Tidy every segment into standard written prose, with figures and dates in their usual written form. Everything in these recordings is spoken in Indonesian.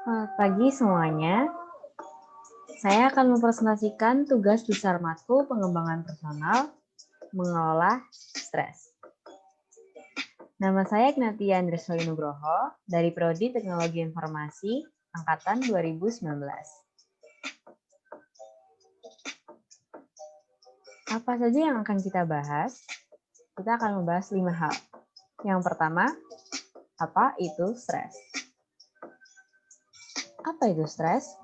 Selamat pagi semuanya. Saya akan mempresentasikan tugas besar matkul pengembangan personal mengelola stres. Nama saya Ignatia Andreswati Nugroho dari Prodi Teknologi Informasi Angkatan 2019. Apa saja yang akan kita bahas? Kita akan membahas 5 hal. Yang pertama, apa itu stres? Apa itu stres?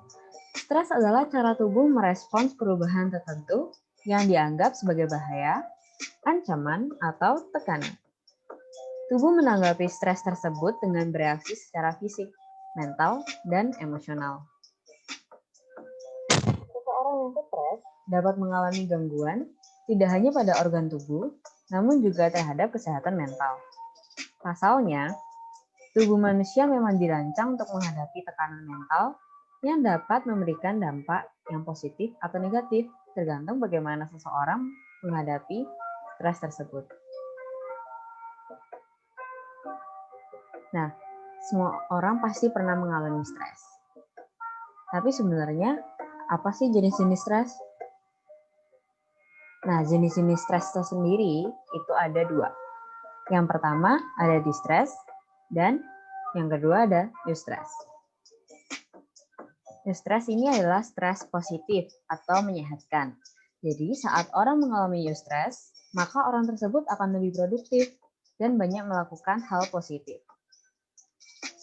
Stres adalah cara tubuh merespons perubahan tertentu yang dianggap sebagai bahaya, ancaman, atau tekanan. Tubuh menanggapi stres tersebut dengan bereaksi secara fisik, mental, dan emosional. Seseorang yang stres dapat mengalami gangguan tidak hanya pada organ tubuh, namun juga terhadap kesehatan mental. Pasalnya, tubuh manusia memang dirancang untuk menghadapi tekanan mental yang dapat memberikan dampak yang positif atau negatif, tergantung bagaimana seseorang menghadapi stres tersebut. Nah, semua orang pasti pernah mengalami stres. Tapi sebenarnya, apa sih jenis-jenis stres? Nah, jenis-jenis stres tersendiri itu ada 2. Yang pertama ada distress, dan yang kedua ada eustress. Eustress ini adalah stres positif atau menyehatkan. Jadi, saat orang mengalami eustress, maka orang tersebut akan lebih produktif dan banyak melakukan hal positif.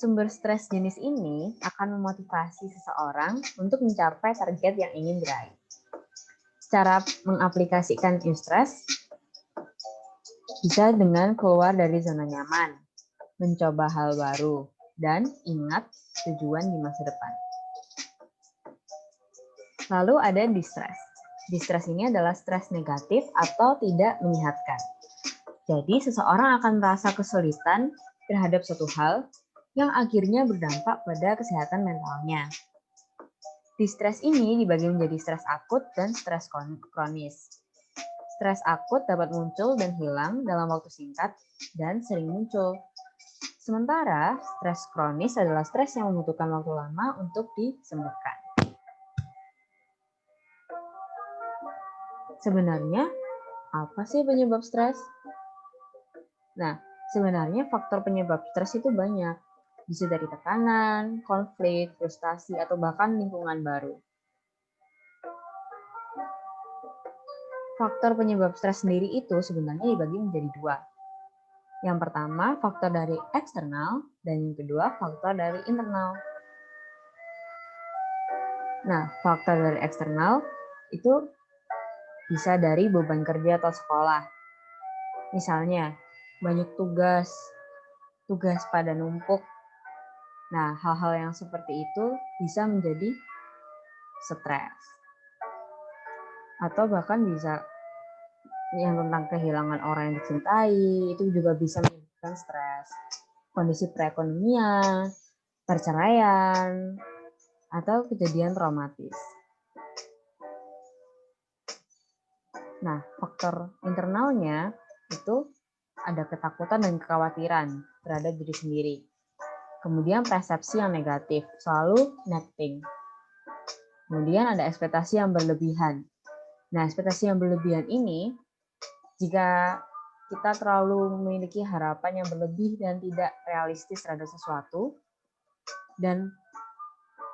Sumber stres jenis ini akan memotivasi seseorang untuk mencapai target yang ingin diraih. Cara mengaplikasikan eustress bisa dengan keluar dari zona nyaman, mencoba hal baru, dan ingat tujuan di masa depan. Lalu ada distress. Distress ini adalah stres negatif atau tidak menyehatkan. Jadi, seseorang akan merasa kesulitan terhadap suatu hal yang akhirnya berdampak pada kesehatan mentalnya. Distress ini dibagi menjadi stres akut dan stres kronis. Stres akut dapat muncul dan hilang dalam waktu singkat dan sering muncul. Sementara, stres kronis adalah stres yang membutuhkan waktu lama untuk disembuhkan. Sebenarnya, apa sih penyebab stres? Nah, sebenarnya faktor penyebab stres itu banyak. Bisa dari tekanan, konflik, frustasi, atau bahkan lingkungan baru. Faktor penyebab stres sendiri itu sebenarnya dibagi menjadi 2. Yang pertama, faktor dari eksternal, dan yang kedua, faktor dari internal. Nah, faktor dari eksternal itu bisa dari beban kerja atau sekolah. Misalnya, banyak tugas pada numpuk. Nah, hal-hal yang seperti itu bisa menjadi stres. Atau bahkan bisa yang tentang kehilangan orang yang dicintai, itu juga bisa menyebabkan stres. Kondisi perekonomian, perceraian, atau kejadian traumatis. Nah, faktor internalnya itu ada ketakutan dan kekhawatiran terhadap diri sendiri. Kemudian persepsi yang negatif, selalu netting. Kemudian ada ekspektasi yang berlebihan. Nah, ekspektasi yang berlebihan ini, jika kita terlalu memiliki harapan yang berlebih dan tidak realistis terhadap sesuatu, dan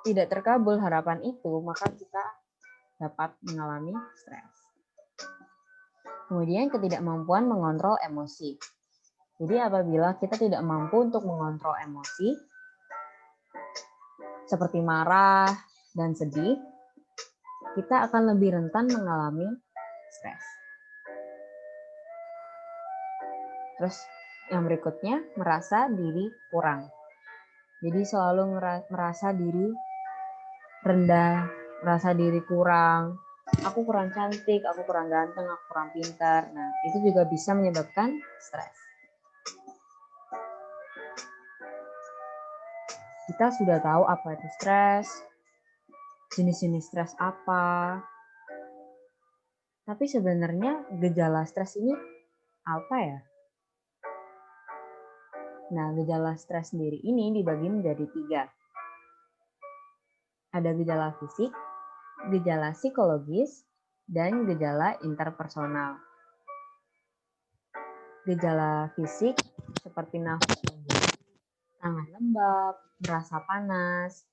tidak terkabul harapan itu, maka kita dapat mengalami stres. Kemudian ketidakmampuan mengontrol emosi. Jadi apabila kita tidak mampu untuk mengontrol emosi, seperti marah dan sedih, kita akan lebih rentan mengalami stres. Terus yang berikutnya, merasa diri kurang. Jadi selalu merasa diri rendah, merasa diri kurang. Aku kurang cantik, aku kurang ganteng, aku kurang pintar. Nah, itu juga bisa menyebabkan stres. Kita sudah tahu apa itu stres, jenis-jenis stres apa. Tapi sebenarnya gejala stres ini apa ya? Nah, gejala stres sendiri ini dibagi menjadi 3. Ada gejala fisik, gejala psikologis, dan gejala interpersonal. Gejala fisik seperti nafas lemah, tangan lembab, merasa panas,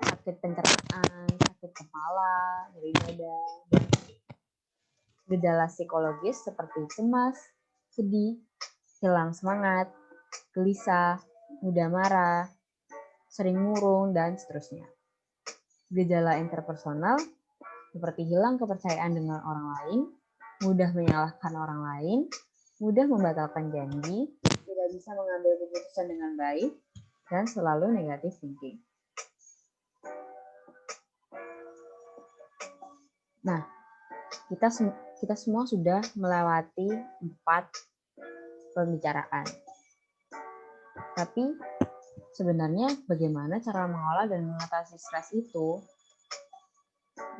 sakit pencernaan, sakit kepala, nyeri dada. Gejala psikologis seperti cemas, sedih, hilang semangat, gelisah, mudah marah, sering murung, dan seterusnya. Gejala interpersonal seperti hilang kepercayaan dengan orang lain, mudah menyalahkan orang lain, mudah membatalkan janji, tidak bisa mengambil keputusan dengan baik, dan selalu negative thinking. Nah, kita semua sudah melewati 4 pembicaraan. Tapi sebenarnya bagaimana cara mengolah dan mengatasi stres itu?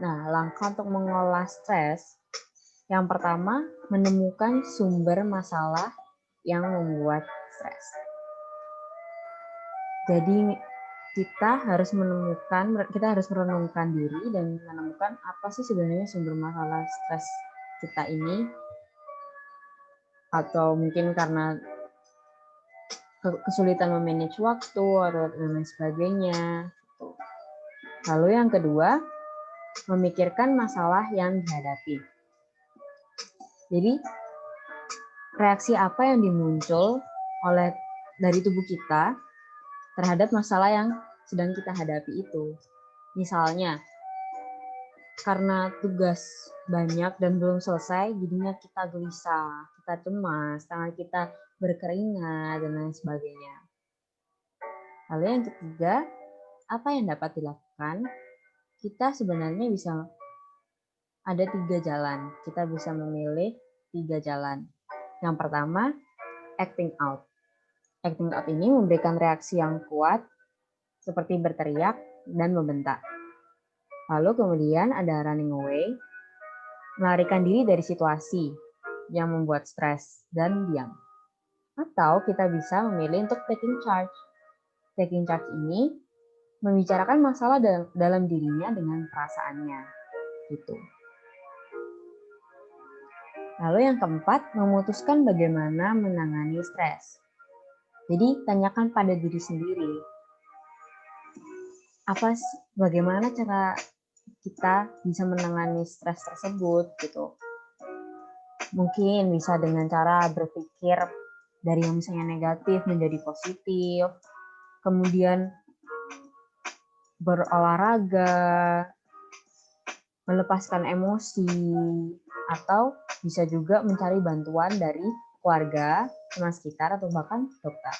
Nah, langkah untuk mengolah stres, yang pertama, menemukan sumber masalah yang membuat stres. Jadi, kita harus merenungkan diri dan menemukan apa sih sebenarnya sumber masalah stres kita ini. Atau mungkin karena kesulitan memanage waktu atau lain sebagainya. Lalu yang kedua, memikirkan masalah yang dihadapi. Jadi, reaksi apa yang dimuncul dari tubuh kita terhadap masalah yang sedang kita hadapi itu. Misalnya, karena tugas banyak dan belum selesai, jadinya kita gelisah, kita cemas, tangan kita berkeringat, dan lain sebagainya. Lalu yang ketiga, apa yang dapat dilakukan? Kita sebenarnya bisa ada 3 jalan. Kita bisa memilih 3 jalan. Yang pertama, acting out. Acting out ini memberikan reaksi yang kuat, seperti berteriak dan membentak. Lalu kemudian ada running away, melarikan diri dari situasi yang membuat stres dan diam. Atau kita bisa memilih untuk taking charge. Taking charge ini membicarakan masalah dalam dirinya dengan perasaannya. Gitu. Lalu yang keempat, memutuskan bagaimana menangani stres. Jadi tanyakan pada diri sendiri, bagaimana cara kita bisa menangani stres tersebut gitu. Mungkin bisa dengan cara berpikir dari yang misalnya negatif menjadi positif, kemudian berolahraga, melepaskan emosi, atau bisa juga mencari bantuan dari keluarga, teman sekitar, atau bahkan dokter.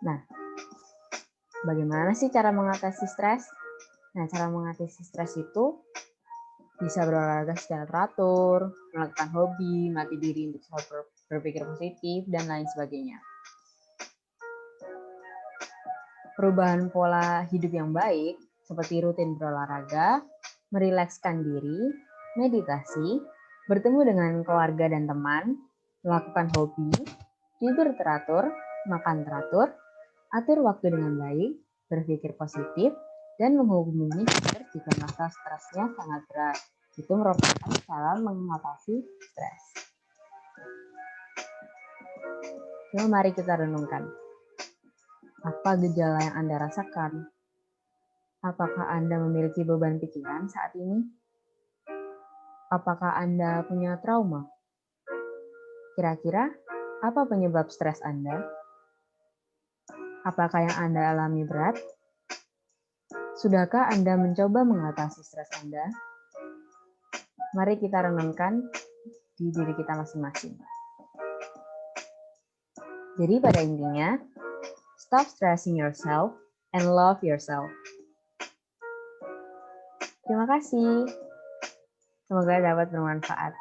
Nah, bagaimana sih cara mengatasi stres? Nah, cara mengatasi stres itu bisa berolahraga secara teratur, melakukan hobi, melatih diri untuk selalu berpikir positif, dan lain sebagainya. Perubahan pola hidup yang baik, seperti rutin berolahraga, merilekskan diri, meditasi, bertemu dengan keluarga dan teman, melakukan hobi, tidur teratur, makan teratur, atur waktu dengan baik, berpikir positif, dan menghubungi dokter jika masa stresnya sangat berat. Itu merupakan cara mengatasi stres. Jadi mari kita renungkan. Apa gejala yang Anda rasakan? Apakah Anda memiliki beban pikiran saat ini? Apakah Anda punya trauma? Kira-kira apa penyebab stres Anda? Apakah yang Anda alami berat? Sudahkah Anda mencoba mengatasi stres Anda? Mari kita renungkan di diri kita masing-masing. Jadi pada intinya, stop stressing yourself and love yourself. Terima kasih. Semoga dapat bermanfaat.